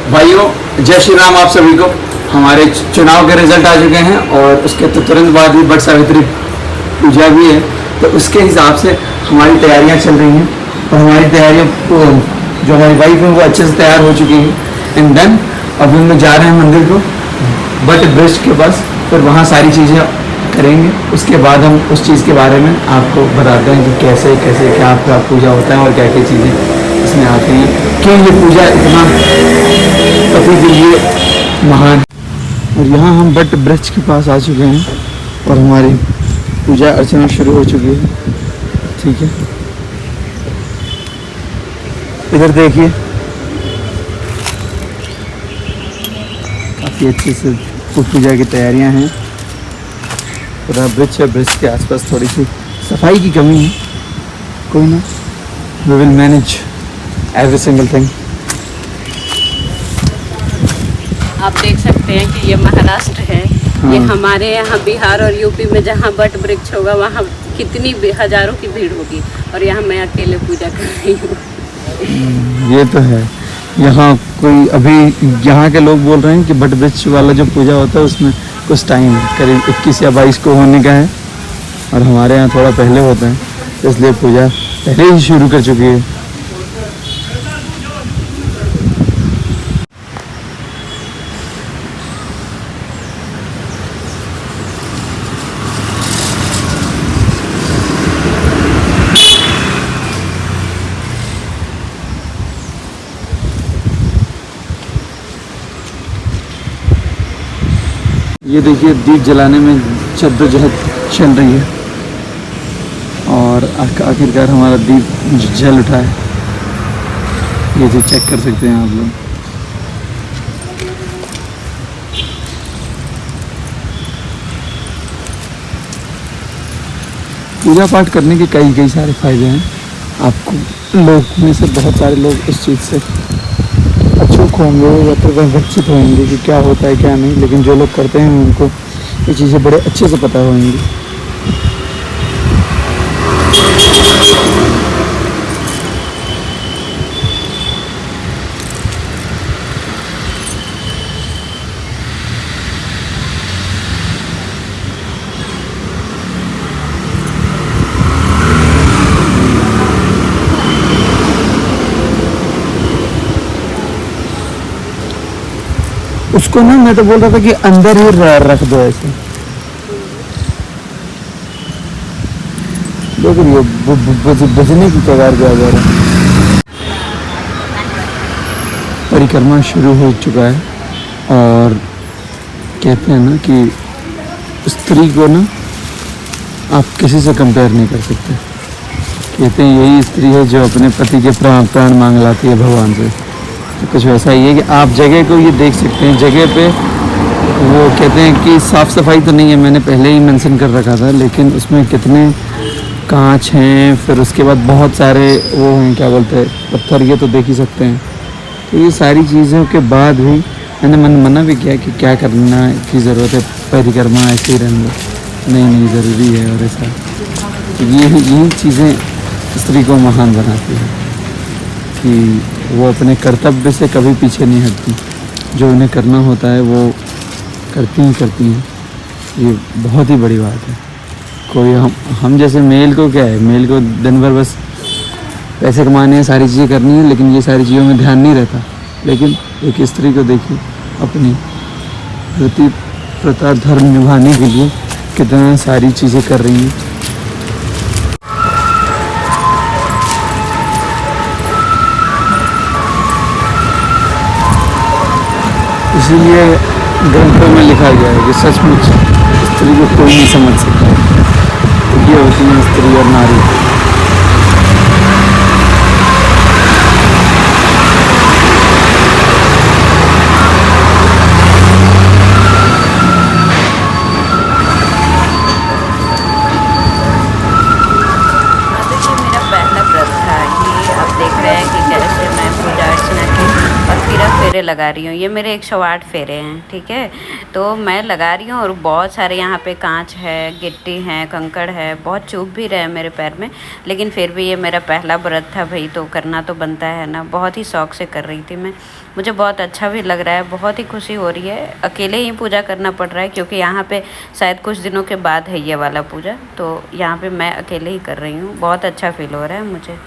भाइयों, जय श्री राम आप सभी को। हमारे चुनाव के रिजल्ट आ चुके हैं और उसके तुरंत बाद ही वट सावित्री पूजा भी है, तो उसके हिसाब से हमारी तैयारियां चल रही हैं और हमारी तैयारियां जो हमारी वाइफ है वो अच्छे से तैयार हो चुकी है। एंड देन अब हम लोग जा रहे हैं मंदिर को, बट ब्रिज के पास, फिर वहाँ सारी चीज़ें करेंगे। उसके बाद हम उस चीज़ के बारे में आपको बताते हैं कि कैसे कैसे क्या आपका पूजा होता है और क्या क्या चीज़ें इसमें आती हैं, क्यों ये पूजा इतना पति के लिए महान। और यहाँ हम बट ब्रिज के पास आ चुके हैं और हमारी पूजा अर्चना शुरू हो चुकी है। ठीक है, इधर देखिए काफ़ी अच्छे से पूजा की तैयारियां हैं। पूरा ब्रिज है, ब्रिज के आसपास थोड़ी सी सफाई की कमी है, कोई ना, we will manage every single thing. आप देख सकते हैं कि ये महाराष्ट्र है। हाँ। ये हमारे यहाँ बिहार और यूपी में जहाँ बट वृक्ष होगा वहाँ कितनी हजारों की भीड़ होगी, और यहाँ मैं अकेले पूजा कर रही हूँ। ये तो है। यहाँ कोई अभी यहाँ के लोग बोल रहे हैं कि बट वृक्ष वाला जो पूजा होता है उसमें कुछ टाइम करीब 21 या 22 को होने का है, और हमारे यहाँ थोड़ा पहले होता है, तो इसलिए पूजा पहले ही शुरू कर चुकी है। ये देखिए दीप जलाने में जद्दोजहद चल रही है और आखिरकार हमारा दीप जल उठा है। ये जो चेक कर सकते हैं आप लोग। पूजा पाठ करने के कई सारे फायदे हैं। आपको लोग में से बहुत सारे लोग इस चीज़ से अचूक होंगे या तो वह वंचित होंगे कि क्या होता है क्या नहीं, लेकिन जो लोग करते हैं उनको ये चीज़ें बड़े अच्छे से पता होंगी। उसको ना मैं तो बोल रहा था कि अंदर ही रख दो ऐसे। देख रही हो बजने की कगार पे आ जा रहा है। परिक्रमा शुरू हो चुका है और कहते हैं ना कि स्त्री को ना आप किसी से कंपेयर नहीं कर सकते। कहते हैं यही स्त्री है जो अपने पति के प्राण मांग लाती है भगवान से। तो कुछ वैसा ही है कि आप जगह को ये देख सकते हैं। जगह पे वो कहते हैं कि साफ़ सफाई तो नहीं है, मैंने पहले ही मेंशन कर रखा था, लेकिन उसमें कितने कांच हैं, फिर उसके बाद बहुत सारे वो हैं क्या बोलते हैं पत्थर, ये तो देख ही सकते हैं। तो ये सारी चीज़ों के बाद भी मैंने मना भी किया कि क्या करना की ज़रूरत है, परिक्रमा ऐसे ही रहने दो, नहीं ज़रूरी है। और ऐसा यही चीज़ें स्त्री को महान बनाती है कि वो अपने कर्तव्य से कभी पीछे नहीं हटती। जो उन्हें करना होता है वो करती हैं। ये बहुत ही बड़ी बात है। कोई हम जैसे मेल को क्या है, मेल को दिन भर बस पैसे कमाने हैं, सारी चीज़ें करनी है, लेकिन ये सारी चीज़ों में ध्यान नहीं रहता। लेकिन एक स्त्री को देखिए अपनी प्रति प्रथा धर्म निभाने के लिए कितना सारी चीज़ें कर रही हैं। इसीलिए ग्रंथों में लिखा गया है कि सचमुच स्त्री को कोई नहीं समझ सकता। तो ये होती है स्त्री और नारी। फेरे लगा रही हूँ। ये मेरे 108 फेरे हैं, ठीक है। तो मैं लगा रही हूँ और बहुत सारे यहाँ पे कांच है, गिट्टी है, कंकड़ है, बहुत चुभ भी रहे हैं मेरे पैर में, लेकिन फिर भी ये मेरा पहला व्रत था भाई, तो करना तो बनता है ना। बहुत ही शौक़ से कर रही थी मैं, मुझे बहुत अच्छा भी लग रहा है, बहुत ही खुशी हो रही है। अकेले ही पूजा करना पड़ रहा है क्योंकि यहाँ पे शायद कुछ दिनों के बाद है ये वाला पूजा, तो यहाँ पे मैं अकेले ही कर रही हूँ। बहुत अच्छा फील हो रहा है मुझे।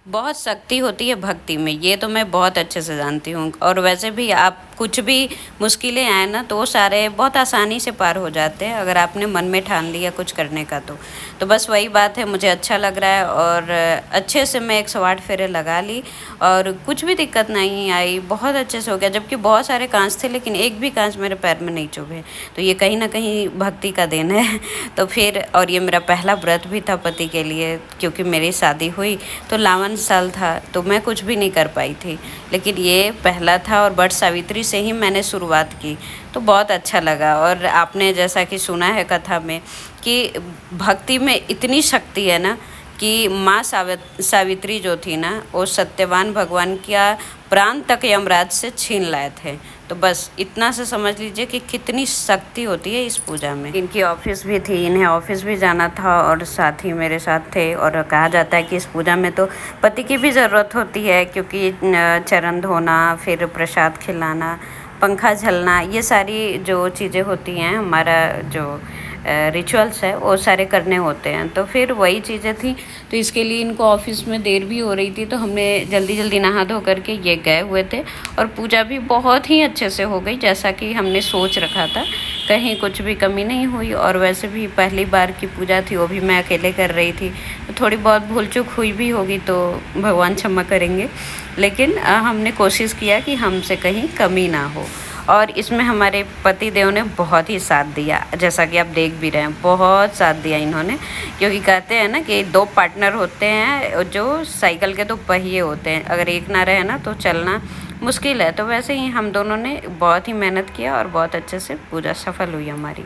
बहुत शक्ति होती है भक्ति में, ये तो मैं बहुत अच्छे से जानती हूँ। और वैसे भी आप कुछ भी मुश्किलें आए ना तो वो सारे बहुत आसानी से पार हो जाते हैं अगर आपने मन में ठान लिया कुछ करने का। तो बस वही बात है, मुझे अच्छा लग रहा है और अच्छे से मैं 108 फेरे लगा ली और कुछ भी दिक्कत नहीं आई, बहुत अच्छे से हो गया। जबकि बहुत सारे कांच थे लेकिन एक भी कांच मेरे पैर में नहीं चुभे, तो ये कहीं ना कहीं भक्ति का देन है। तो फिर और ये मेरा पहला व्रत भी था पति के लिए, क्योंकि मेरी शादी हुई तो 52 साल था तो मैं कुछ भी नहीं कर पाई थी, लेकिन ये पहला था और वट सावित्री से ही मैंने शुरुआत की, तो बहुत अच्छा लगा। और आपने जैसा कि सुना है कथा में कि भक्ति में इतनी शक्ति है ना कि माँ सावित्री जो थी ना, वो सत्यवान भगवान का प्राण तक यमराज से छीन लाए थे। तो बस इतना से समझ लीजिए कि कितनी शक्ति होती है इस पूजा में। इनकी ऑफिस भी थी, इन्हें ऑफिस भी जाना था और साथ ही मेरे साथ थे। और कहा जाता है कि इस पूजा में तो पति की भी ज़रूरत होती है, क्योंकि चरण धोना, फिर प्रसाद खिलाना, पंखा झलना, ये सारी जो चीज़ें होती हैं, हमारा जो रिचुअल्स है वो सारे करने होते हैं। तो फिर वही चीज़ें थी, तो इसके लिए इनको ऑफिस में देर भी हो रही थी, तो हमने जल्दी जल्दी नहा धो करके ये गए हुए थे। और पूजा भी बहुत ही अच्छे से हो गई जैसा कि हमने सोच रखा था, कहीं कुछ भी कमी नहीं हुई। और वैसे भी पहली बार की पूजा थी, वो भी मैं अकेले कर रही थी, तो थोड़ी बहुत भूल चूक हुई भी होगी तो भगवान क्षमा करेंगे, लेकिन हमने कोशिश किया कि हमसे कहीं कमी ना हो। और इसमें हमारे पति देव ने बहुत ही साथ दिया, जैसा कि आप देख भी रहे हैं, बहुत साथ दिया इन्होंने। क्योंकि कहते हैं ना कि 2 पार्टनर होते हैं जो साइकिल के 2 पहिए होते हैं, अगर एक ना रहे ना तो चलना मुश्किल है। तो वैसे ही हम दोनों ने बहुत ही मेहनत किया और बहुत अच्छे से पूजा सफल हुई हमारी।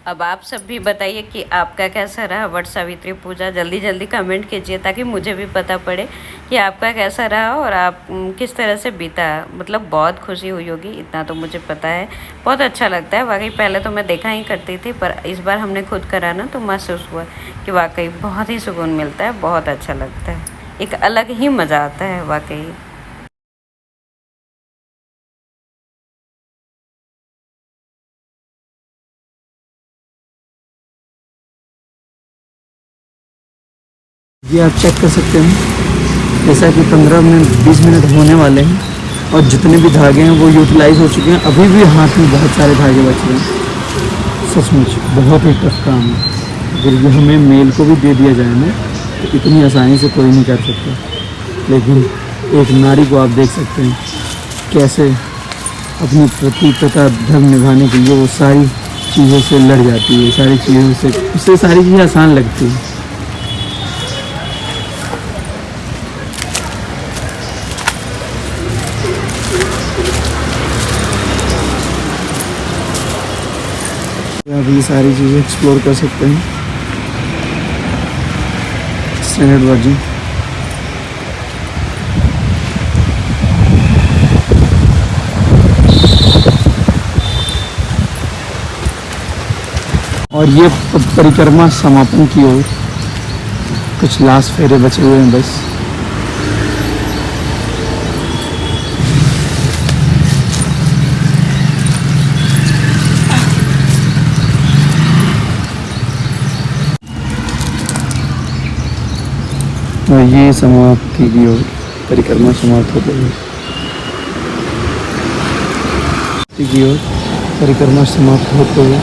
अब आप सब भी बताइए कि आपका कैसा रहा वट सावित्री पूजा, जल्दी जल्दी कमेंट कीजिए ताकि मुझे भी पता पड़े कि आपका कैसा रहा और आप किस तरह से बीता। मतलब बहुत खुशी हुई होगी, इतना तो मुझे पता है। बहुत अच्छा लगता है वाकई, पहले तो मैं देखा ही करती थी, पर इस बार हमने खुद करा ना तो महसूस हुआ कि वाकई बहुत ही सुकून मिलता है, बहुत अच्छा लगता है, एक अलग ही मज़ा आता है वाकई। ये आप चेक कर सकते हैं, जैसा कि 15 मिनट 20 मिनट होने वाले हैं और जितने भी धागे हैं वो यूटिलाइज हो चुके हैं। अभी भी हाथ में बहुत सारे धागे बच रहे हैं। सचमुच बहुत ही टफ काम है। अगर ये हमें मेल को भी दे दिया जाए ना तो इतनी आसानी से कोई नहीं कर सकता, लेकिन एक नारी को आप देख सकते हैं कैसे अपनी पति तथा धर्म निभाने के लिए वो सारी चीज़ों से लड़ जाती है, सारी चीज़ों से, उससे सारी चीज़ें आसान लगती हैं। आप ये सारी चीज़ें एक्सप्लोर कर सकते हैं। स्टैंडर्ड वर्जन और ये परिक्रमा समापन की ओर कुछ लास्ट फेरे बचे हुए हैं बस। और ये समाप्ति की ओर परिक्रमा समाप्त हो गई की ओर परिक्रमा समाप्त होते हुए